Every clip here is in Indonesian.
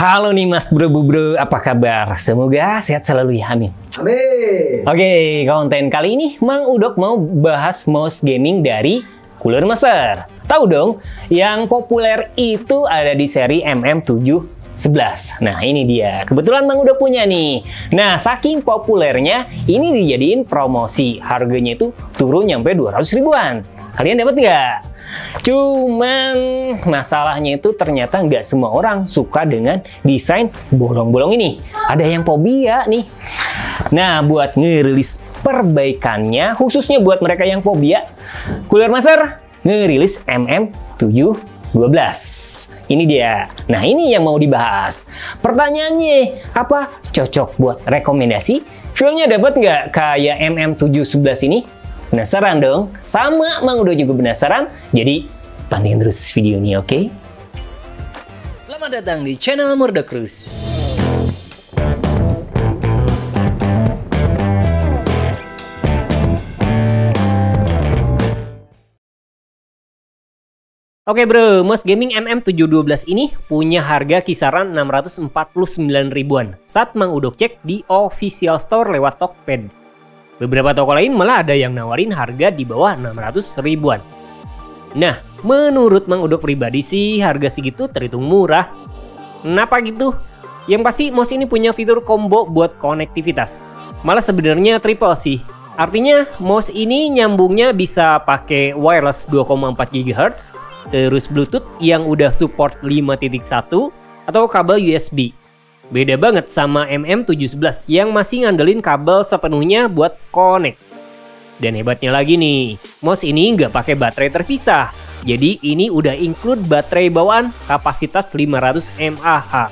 Halo nih Mas Bro, apa kabar? Semoga sehat selalu ya, amin. Amin. Oke, konten kali ini Mang Udok mau bahas mouse gaming dari Cooler Master. Tahu dong, yang populer itu ada di seri MM711. Nah, ini dia. Kebetulan Mang Udok punya nih. Nah, saking populernya, ini dijadiin promosi. Harganya itu turun nyampe 200 ribuan. Kalian dapat nggak? Cuman masalahnya itu ternyata nggak semua orang suka dengan desain bolong-bolong ini. Ada yang fobia nih. Nah, buat ngerilis perbaikannya, khususnya buat mereka yang fobia, Cooler Master ngerilis MM712. Ini dia. Nah, ini yang mau dibahas. Pertanyaannya, apa cocok buat rekomendasi? Feel-nya dapat nggak kayak MM711 ini? Penasaran dong? Sama Mang Udok juga penasaran? Jadi, pantengin terus video ini, oke? Selamat datang di channel Murdacruz. Oke bro, mouse gaming MM712 ini punya harga kisaran 649 ribuan saat Mang Udok cek di official store lewat Tokped. Beberapa toko lain malah ada yang nawarin harga di bawah 600 ribuan. Nah, menurut Mang Udok pribadi sih harga segitu terhitung murah. Kenapa gitu? Yang pasti mouse ini punya fitur combo buat konektivitas. Malah sebenarnya triple sih. Artinya mouse ini nyambungnya bisa pakai wireless 2,4 GHz, terus Bluetooth yang udah support 5.1 atau kabel USB. Beda banget sama MM711 yang masih ngandelin kabel sepenuhnya buat connect. Dan hebatnya lagi nih, mouse ini nggak pakai baterai terpisah. Jadi ini udah include baterai bawaan kapasitas 500 mAh.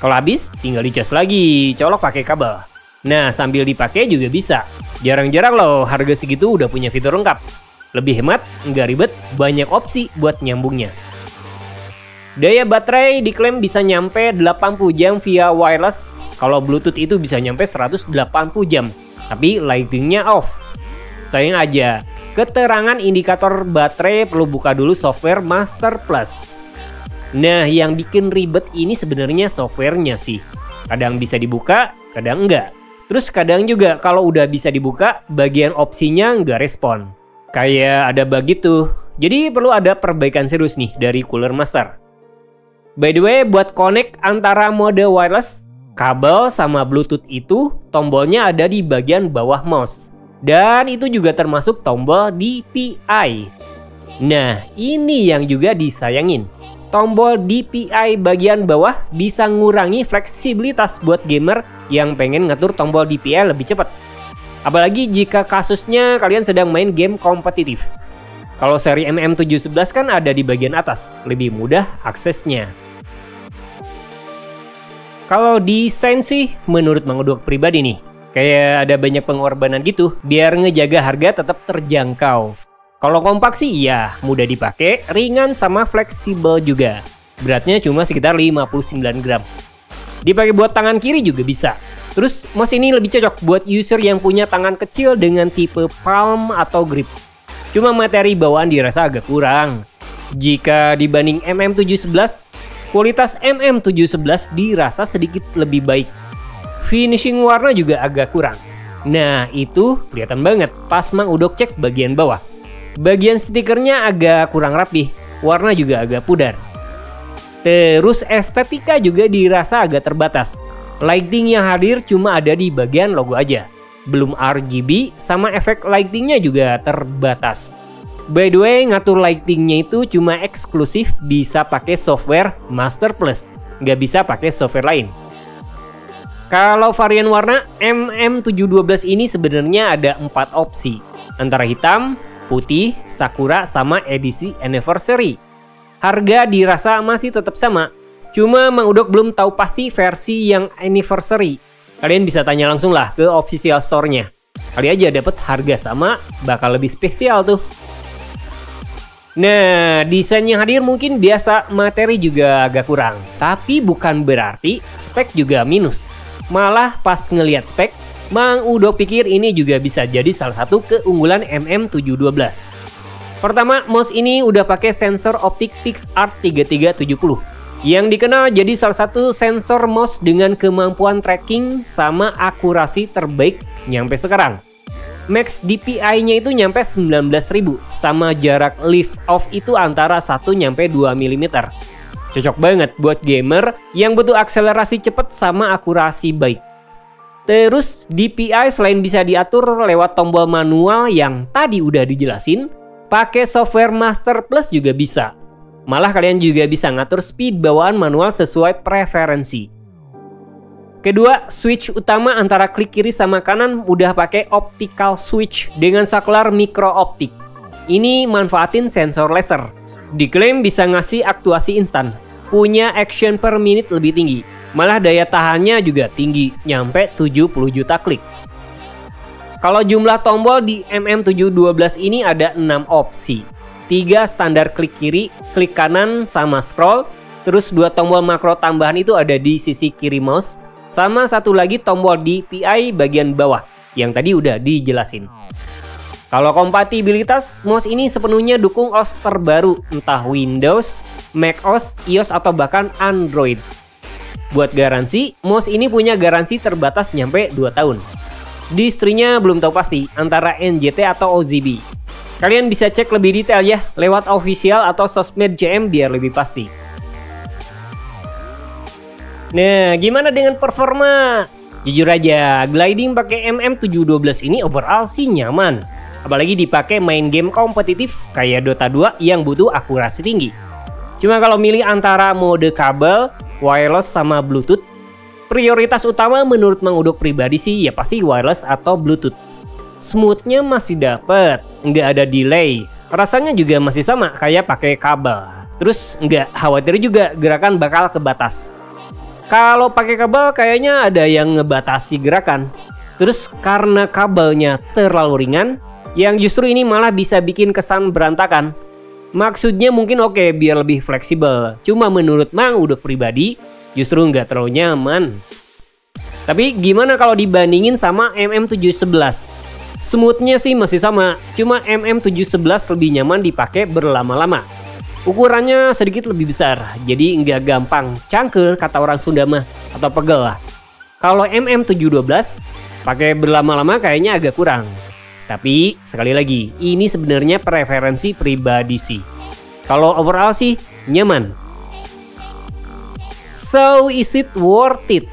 Kalau habis, tinggal dicas lagi, colok pakai kabel. Nah, sambil dipakai juga bisa. Jarang-jarang loh harga segitu udah punya fitur lengkap. Lebih hemat, nggak ribet, banyak opsi buat nyambungnya. Daya baterai diklaim bisa nyampe 80 jam via wireless. Kalau Bluetooth itu bisa nyampe 180 jam. Tapi lightingnya off. Sayang aja, keterangan indikator baterai perlu buka dulu software Master Plus. Nah, yang bikin ribet ini sebenarnya softwarenya sih. Kadang bisa dibuka, kadang enggak. Terus kadang juga kalau udah bisa dibuka, bagian opsinya nggak respon. Kayak ada bug gitu. Jadi perlu ada perbaikan serius nih dari Cooler Master. By the way, buat connect antara mode wireless, kabel sama Bluetooth itu, tombolnya ada di bagian bawah mouse. Dan itu juga termasuk tombol DPI. Nah, ini yang juga disayangin. Tombol DPI bagian bawah bisa ngurangi fleksibilitas buat gamer yang pengen ngatur tombol DPI lebih cepat. Apalagi jika kasusnya kalian sedang main game kompetitif. Kalau seri MM711 kan ada di bagian atas, lebih mudah aksesnya. Kalau desain sih menurut Mang Udok pribadi nih, kayak ada banyak pengorbanan gitu biar ngejaga harga tetap terjangkau. Kalau kompak sih ya mudah dipakai, ringan sama fleksibel juga. Beratnya cuma sekitar 59 gram. Dipakai buat tangan kiri juga bisa. Terus mouse ini lebih cocok buat user yang punya tangan kecil dengan tipe palm atau grip. Cuma materi bawaan dirasa agak kurang. Jika dibanding MM711, kualitas MM711 dirasa sedikit lebih baik. Finishing warna juga agak kurang. Nah, itu kelihatan banget pas Mang Udok cek bagian bawah. Bagian stikernya agak kurang rapi, warna juga agak pudar. Terus estetika juga dirasa agak terbatas. Lighting yang hadir cuma ada di bagian logo aja. Belum RGB sama efek lightingnya juga terbatas. By the way, ngatur lightingnya itu cuma eksklusif bisa pakai software Master Plus, nggak bisa pakai software lain. Kalau varian warna, MM712 ini sebenarnya ada 4 opsi, antara hitam, putih, sakura, sama edisi anniversary. Harga dirasa masih tetap sama, cuma Mang Udok belum tahu pasti versi yang anniversary. Kalian bisa tanya langsung lah ke official store-nya. Kali aja dapat harga sama, bakal lebih spesial tuh. Nah, desain yang hadir mungkin biasa, materi juga agak kurang. Tapi bukan berarti spek juga minus. Malah pas ngelihat spek, Mang Udok pikir ini juga bisa jadi salah satu keunggulan MM712. Pertama, mouse ini udah pakai sensor optik PixArt 3370. yang dikenal jadi salah satu sensor mouse dengan kemampuan tracking sama akurasi terbaik nyampe sekarang. Max DPI-nya itu nyampe 19.000, sama jarak lift off itu antara 1 nyampe 2 mm. Cocok banget buat gamer yang butuh akselerasi cepat sama akurasi baik. Terus DPI selain bisa diatur lewat tombol manual yang tadi udah dijelasin, pakai software Master Plus juga bisa. Malah kalian juga bisa ngatur speed bawaan manual sesuai preferensi. Kedua, switch utama antara klik kiri sama kanan udah pakai optical switch dengan saklar micro optik. Ini manfaatin sensor laser. Diklaim bisa ngasih aktuasi instan, punya action per minute lebih tinggi. Malah daya tahannya juga tinggi, nyampe 70 juta klik. Kalau jumlah tombol di MM712 ini ada 6 opsi. 3 standar klik kiri, klik kanan, sama scroll. Terus 2 tombol makro tambahan itu ada di sisi kiri mouse. Sama 1 lagi tombol DPI bagian bawah, yang tadi udah dijelasin. Kalau kompatibilitas, mouse ini sepenuhnya dukung OS terbaru, entah Windows, macOS, iOS, atau bahkan Android. Buat garansi, mouse ini punya garansi terbatas nyampe 2 tahun. Distrinya belum tahu pasti, antara NJT atau OZB. Kalian bisa cek lebih detail ya, lewat official atau sosmed JM biar lebih pasti. Nah, gimana dengan performa? Jujur aja, gliding pakai MM712 ini overall sih nyaman. Apalagi dipakai main game kompetitif kayak Dota 2 yang butuh akurasi tinggi. Cuma kalau milih antara mode kabel, wireless, sama Bluetooth, prioritas utama menurut Mang Udok pribadi sih ya pasti wireless atau Bluetooth. Smoothnya masih dapet, nggak ada delay. Rasanya juga masih sama kayak pakai kabel. Terus nggak khawatir juga gerakan bakal kebatas. Kalau pakai kabel kayaknya ada yang ngebatasi gerakan. Terus karena kabelnya terlalu ringan, yang justru ini malah bisa bikin kesan berantakan. Maksudnya mungkin oke biar lebih fleksibel. Cuma menurut Mang Udok pribadi justru nggak terlalu nyaman. Tapi gimana kalau dibandingin sama MM711? Smoothnya sih masih sama, cuma MM711 lebih nyaman dipakai berlama-lama. Ukurannya sedikit lebih besar, jadi nggak gampang cangkel kata orang Sunda mah, atau pegel lah. Kalau MM712, pakai berlama-lama kayaknya agak kurang. Tapi sekali lagi, ini sebenarnya preferensi pribadi sih. Kalau overall sih nyaman. So is it worth it?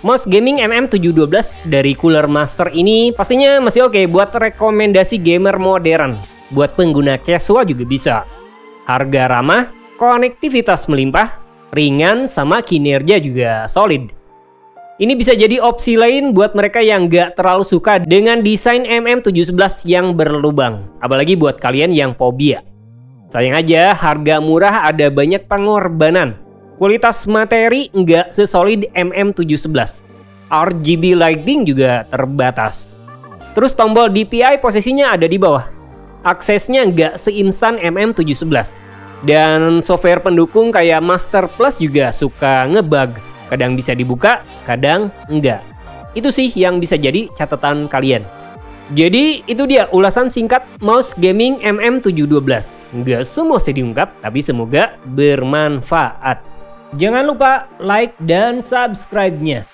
Mouse gaming MM712 dari Cooler Master ini pastinya masih oke buat rekomendasi gamer modern. Buat pengguna casual juga bisa. Harga ramah, konektivitas melimpah, ringan, sama kinerja juga solid. Ini bisa jadi opsi lain buat mereka yang gak terlalu suka dengan desain MM711 yang berlubang. Apalagi buat kalian yang fobia. Sayang aja harga murah ada banyak pengorbanan. Kualitas materi nggak sesolid MM711. RGB lighting juga terbatas. Terus tombol DPI posisinya ada di bawah. Aksesnya nggak seinstan MM711. Dan software pendukung kayak Master Plus juga suka ngebug. Kadang bisa dibuka, kadang enggak. Itu sih yang bisa jadi catatan kalian. Jadi itu dia ulasan singkat mouse gaming MM712. Nggak semua bisa diungkap, tapi semoga bermanfaat. Jangan lupa like dan subscribe-nya.